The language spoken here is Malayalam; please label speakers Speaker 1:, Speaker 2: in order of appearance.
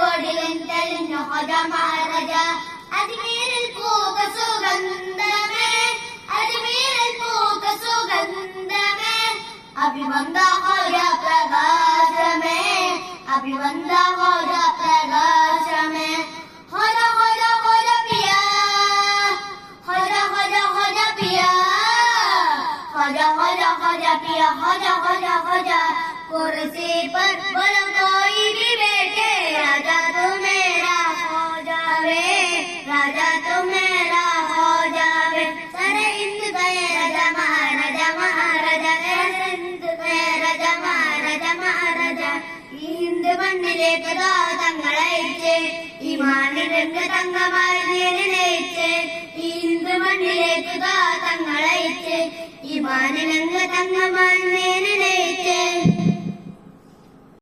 Speaker 1: കൊടിലൻ തെളിഞ്ഞ ഹോജ മഹാരാജ അജ്മീരിൽ പൂത്ത സുഗന്ധമേ അജ്മീരിൽ പൂത്ത സുഗന്ധമേ അഭിവന്ദ ഹോജ പ്രകാശമേ അഭിവന്ദ ഹോജ പ്രകാശമേ ഹോജ ഹോജ ഹോജ പിയ ഹോജ ഹോജ ഹോജ പിയ ഹോജ ഹോജ ഹോജ പിയ ഹോജ ഹോജ ഹോജ कुर्सी पर बोलो कोई भी बैठे राजा तो मेरा हो जावे राजा तो मेरा हो जावे सारे हिंद गए राजा महाराजा महाराजा हिंद गए राजा महाराजा महाराजा ഈ ഹിന്ദു മണ്ണിലേക്ക് തങ്ങളയച്ച് ഈ മാനിരംഗ തങ്കമായി നേരിലയിച്ച് ഈ ഹിന്ദു മണ്ണിലേക്ക് തങ്ങളയച്ച് ഈ മാനിരംഗ തങ്കമായി നേരിലയിച്ച്